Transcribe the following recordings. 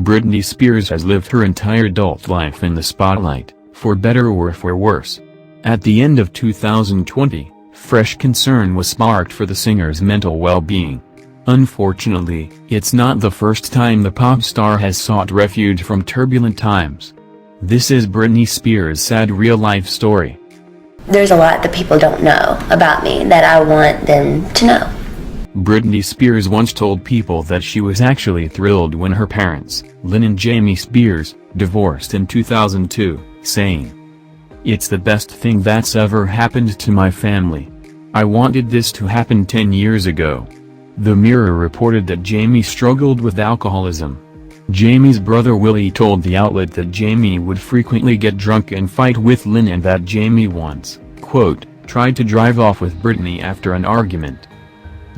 Britney Spears has lived her entire adult life in the spotlight, for better or for worse. At the end of 2020, fresh concern was sparked for the singer's mental well-being. Unfortunately, it's not the first time the pop star has sought refuge from turbulent times. This is Britney Spears' sad real-life story. There's a lot that people don't know about me that I want them to know. Britney Spears once told people that she was actually thrilled when her parents, Lynn and Jamie Spears, divorced in 2002, saying, "It's the best thing that's ever happened to my family. I wanted this to happen 10 years ago." The Mirror reported that Jamie struggled with alcoholism. Jamie's brother Willie told the outlet that Jamie would frequently get drunk and fight with Lynn, and that Jamie once, quote, tried to drive off with Britney after an argument.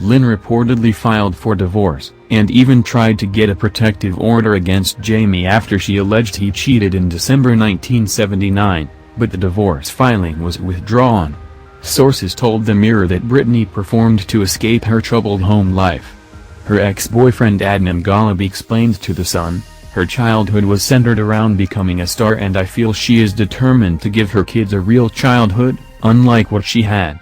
Lynn reportedly filed for divorce, and even tried to get a protective order against Jamie after she alleged he cheated in December 1979, but the divorce filing was withdrawn. Sources told the Mirror that Britney performed to escape her troubled home life. Her ex-boyfriend Adnan Ghalib explained to The Sun, "Her childhood was centered around becoming a star, and I feel she is determined to give her kids a real childhood, unlike what she had."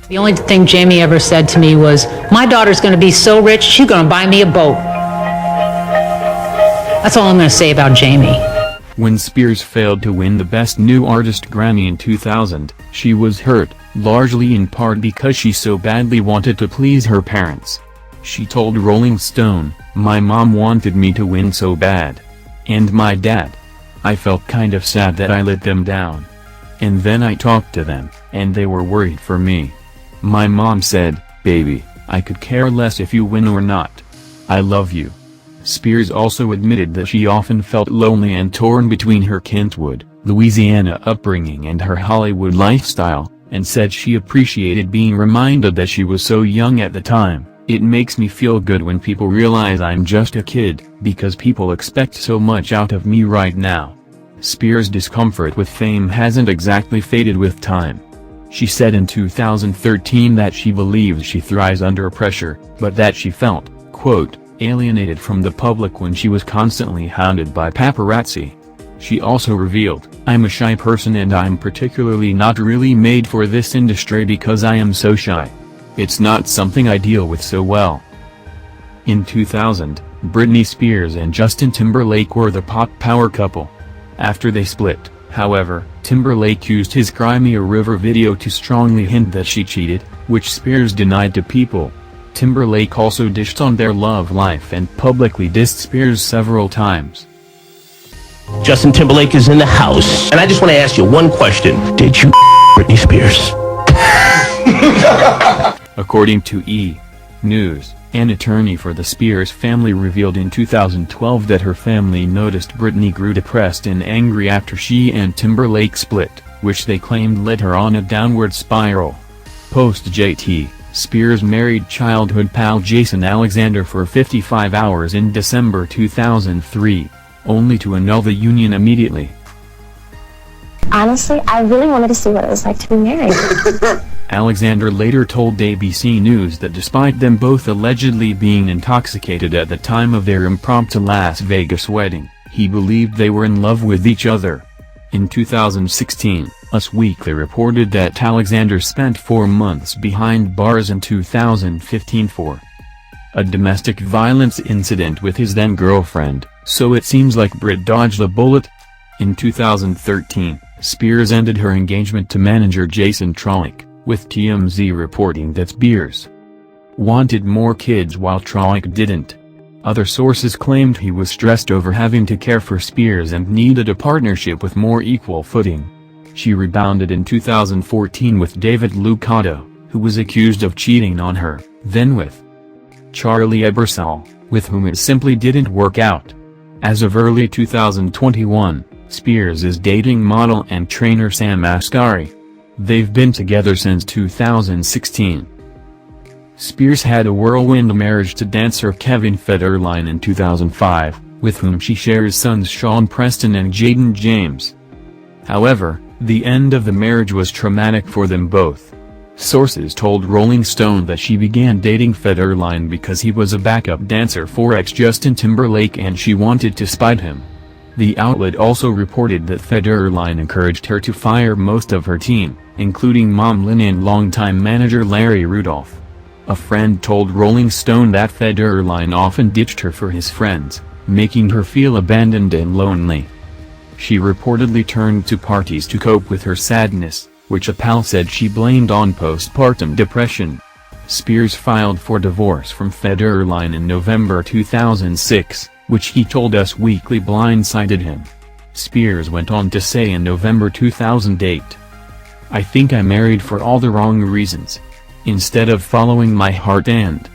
The only thing Jamie ever said to me was, "My daughter's going to be so rich, she's going to buy me a boat." That's all I'm going to say about Jamie. When Spears failed to win the Best New Artist Grammy in 2000, she was hurt, largely in part because she so badly wanted to please her parents. She told Rolling Stone, "My mom wanted me to win so bad. And my dad. I felt kind of sad that I let them down. And then I talked to them, and they were worried for me. My mom said, 'Baby, I could care less if you win or not. I love you.'" Spears also admitted that she often felt lonely and torn between her Kentwood, Louisiana upbringing and her Hollywood lifestyle, and said she appreciated being reminded that she was so young at the time. "It makes me feel good when people realize I'm just a kid, because people expect so much out of me right now." Spears' discomfort with fame hasn't exactly faded with time. She said in 2013 that she believes she thrives under pressure, but that she felt, quote, alienated from the public when she was constantly hounded by paparazzi. She also revealed, "I'm a shy person, and I'm particularly not really made for this industry because I am so shy. It's not something I deal with so well." In 2000, Britney Spears and Justin Timberlake were the pop power couple. After they split, however, Timberlake used his Cry Me a River video to strongly hint that she cheated, which Spears denied to People. Timberlake also dished on their love life and publicly dissed Spears several times. Justin Timberlake is in the house, and I just want to ask you one question. Did you Britney Spears? According to E! News, an attorney for the Spears family revealed in 2012 that her family noticed Britney grew depressed and angry after she and Timberlake split, which they claimed led her on a downward spiral. Post-JT, Spears married childhood pal Jason Alexander for 55 hours in December 2003, only to annul the union immediately. Honestly, I really wanted to see what it was like to be married. Alexander later told ABC News that despite them both allegedly being intoxicated at the time of their impromptu Las Vegas wedding, he believed they were in love with each other. In 2016, Us Weekly reported that Alexander spent 4 months behind bars in 2015 for a domestic violence incident with his then-girlfriend, so it seems like Brit dodged a bullet. In 2013, Spears ended her engagement to manager Jason Trollope, with TMZ reporting that Spears wanted more kids while Trollope didn't. Other sources claimed he was stressed over having to care for Spears and needed a partnership with more equal footing. She rebounded in 2014 with David Lucado, who was accused of cheating on her, then with Charlie Ebersol, with whom it simply didn't work out. As of early 2021, Spears is dating model and trainer Sam Asghari. They've been together since 2016. Spears had a whirlwind marriage to dancer Kevin Federline in 2005, with whom she shares sons Sean Preston and Jaden James. However, the end of the marriage was traumatic for them both. Sources told Rolling Stone that she began dating Federline because he was a backup dancer for ex-Justin Timberlake and she wanted to spite him. The outlet also reported that Federline encouraged her to fire most of her team, including mom Lynn and longtime manager Larry Rudolph. A friend told Rolling Stone that Federline often ditched her for his friends, making her feel abandoned and lonely. She reportedly turned to parties to cope with her sadness, which a pal said she blamed on postpartum depression. Spears filed for divorce from Federline in November 2006, which he told Us Weekly blindsided him. Spears went on to say in November 2008, "I think I married for all the wrong reasons. Instead of following my heart and,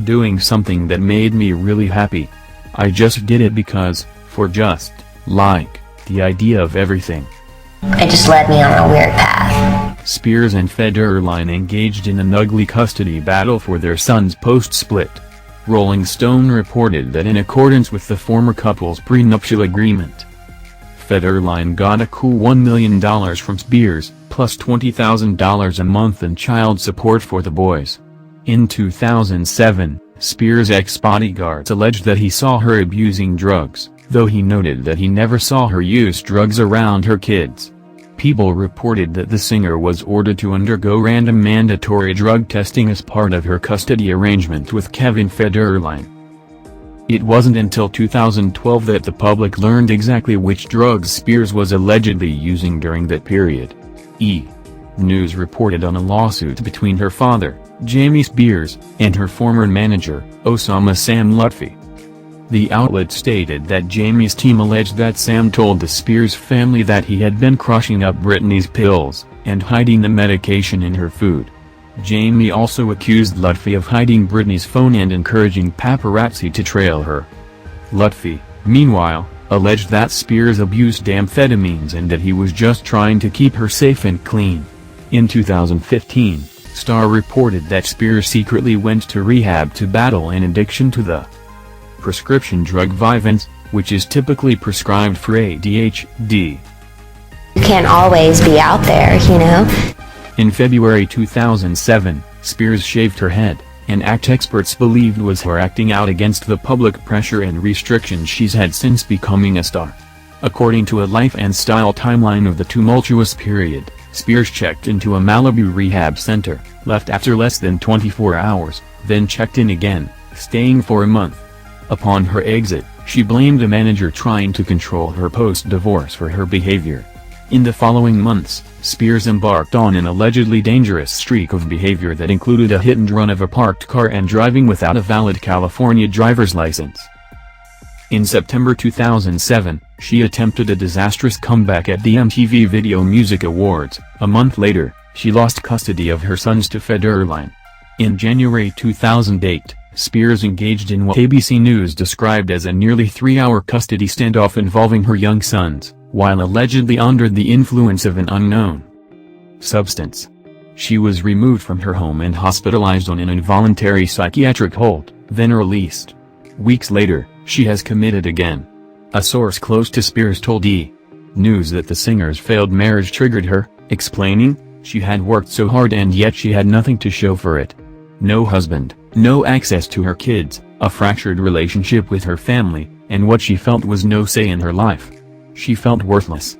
doing something that made me really happy. I just did it because, for just, the idea of everything." It just led me on a weird path. Spears and Federline engaged in an ugly custody battle for their sons post-split. Rolling Stone reported that in accordance with the former couple's prenuptial agreement, Federline got a cool $1 million from Spears, plus $20,000 a month in child support for the boys. In 2007, Spears' ex-bodyguards alleged that he saw her abusing drugs, though he noted that he never saw her use drugs around her kids. People reported that the singer was ordered to undergo random mandatory drug testing as part of her custody arrangement with Kevin Federline. It wasn't until 2012 that the public learned exactly which drugs Spears was allegedly using during that period. News reported on a lawsuit between her father, Jamie Spears, and her former manager, Osama Sam Lutfi. The outlet stated that Jamie's team alleged that Sam told the Spears family that he had been crushing up Britney's pills, and hiding the medication in her food. Jamie also accused Lutfi of hiding Britney's phone and encouraging paparazzi to trail her. Lutfi, meanwhile, alleged that Spears abused amphetamines and that he was just trying to keep her safe and clean. In 2015, Star reported that Spears secretly went to rehab to battle an addiction to the prescription drug Vyvanse, which is typically prescribed for ADHD. You can't always be out there, you know? In February 2007, Spears shaved her head, an act experts believed was her acting out against the public pressure and restrictions she's had since becoming a star. According to a life and style timeline of the tumultuous period, Spears checked into a Malibu rehab center, left after less than 24 hours, then checked in again, staying for a month. Upon her exit, she blamed a manager trying to control her post-divorce for her behavior. In the following months, Spears embarked on an allegedly dangerous streak of behavior that included a hit-and-run of a parked car and driving without a valid California driver's license. In September 2007, she attempted a disastrous comeback at the MTV Video Music Awards. A month later, she lost custody of her sons to Federline. In January 2008, Spears engaged in what ABC News described as a nearly 3-hour custody standoff involving her young sons, while allegedly under the influence of an unknown substance. She was removed from her home and hospitalized on an involuntary psychiatric hold, then released. Weeks later, she has committed again. A source close to Spears told E! News that the singer's failed marriage triggered her, explaining, "She had worked so hard and yet she had nothing to show for it. No husband, no access to her kids, a fractured relationship with her family, and what she felt was no say in her life. She felt worthless."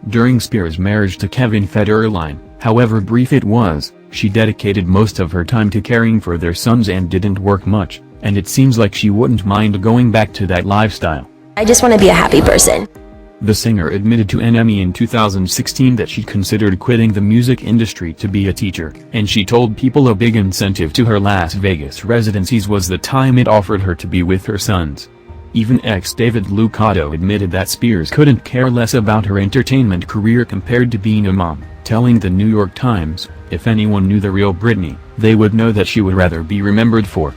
During Spears' marriage to Kevin Federline, however brief it was, she dedicated most of her time to caring for their sons and didn't work much, and it seems like she wouldn't mind going back to that lifestyle. I just want to be a happy person. The singer admitted to NME in 2016 that she considered quitting the music industry to be a teacher, and she told People a big incentive to her Las Vegas residencies was the time it offered her to be with her sons. Even ex-David Lucado admitted that Spears couldn't care less about her entertainment career compared to being a mom, telling the New York Times, "If anyone knew the real Britney, they would know that she would rather be remembered for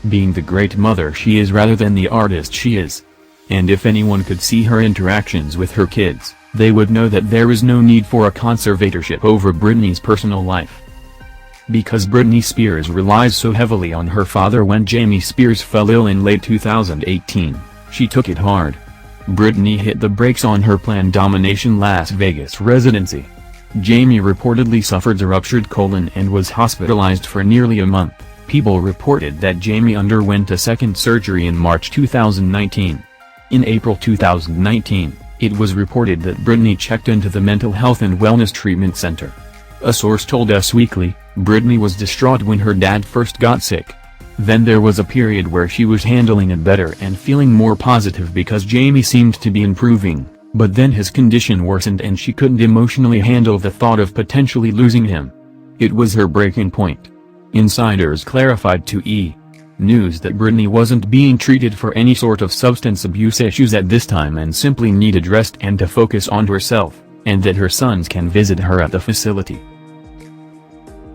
being the great mother she is rather than the artist she is. And if anyone could see her interactions with her kids, they would know that there is no need for a conservatorship over Britney's personal life." Because Britney Spears relies so heavily on her father when Jamie Spears fell ill in late 2018, she took it hard. Britney hit the brakes on her planned Domination Las Vegas residency. Jamie reportedly suffered a ruptured colon and was hospitalized for nearly a month. People reported that Jamie underwent a second surgery in March 2019. In April 2019, it was reported that Britney checked into the Mental Health and Wellness Treatment Center. A source told Us Weekly, Britney was distraught when her dad first got sick. Then there was a period where she was handling it better and feeling more positive because Jamie seemed to be improving, but then his condition worsened and she couldn't emotionally handle the thought of potentially losing him. It was her breaking point. Insiders clarified to E! News that Britney wasn't being treated for any sort of substance abuse issues at this time and simply needed rest and to focus on herself, and that her sons can visit her at the facility.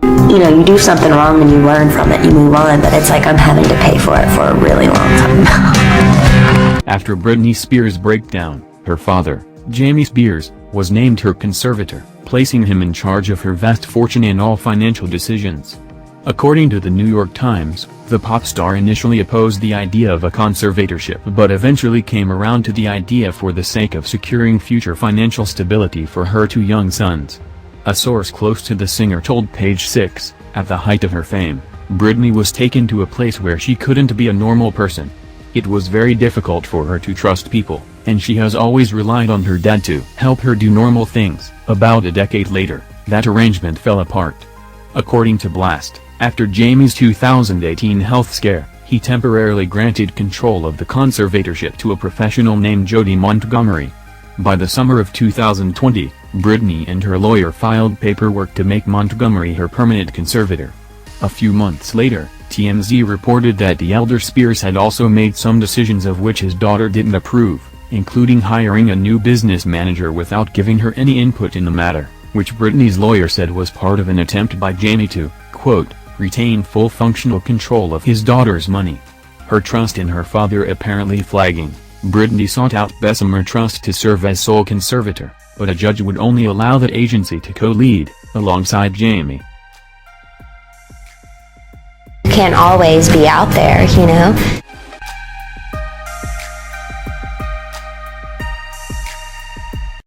You know, you do something wrong and you learn from it, you move on, but it's like I'm having to pay for it for a really long time. After Britney Spears' breakdown, her father, Jamie Spears, was named her conservator, placing him in charge of her vast fortune and all financial decisions. According to the New York Times, the pop star initially opposed the idea of a conservatorship but eventually came around to the idea for the sake of securing future financial stability for her two young sons. A source close to the singer told Page Six, at the height of her fame, Britney was taken to a place where she couldn't be a normal person. It was very difficult for her to trust people, and she has always relied on her dad to help her do normal things. About a decade later, that arrangement fell apart. According to Blast, after Jamie's 2018 health scare, he temporarily granted control of the conservatorship to a professional named Jody Montgomery. By the summer of 2020, Britney and her lawyer filed paperwork to make Montgomery her permanent conservator. A few months later, TMZ reported that the elder Spears had also made some decisions of which his daughter didn't approve, including hiring a new business manager without giving her any input in the matter, which Britney's lawyer said was part of an attempt by Jamie to, quote, retain full functional control of his daughter's money. Her trust in her father apparently flagging, Britney sought out Bessemer Trust to serve as sole conservator, but a judge would only allow that agency to co-lead, alongside Jamie. You can't always be out there, you know?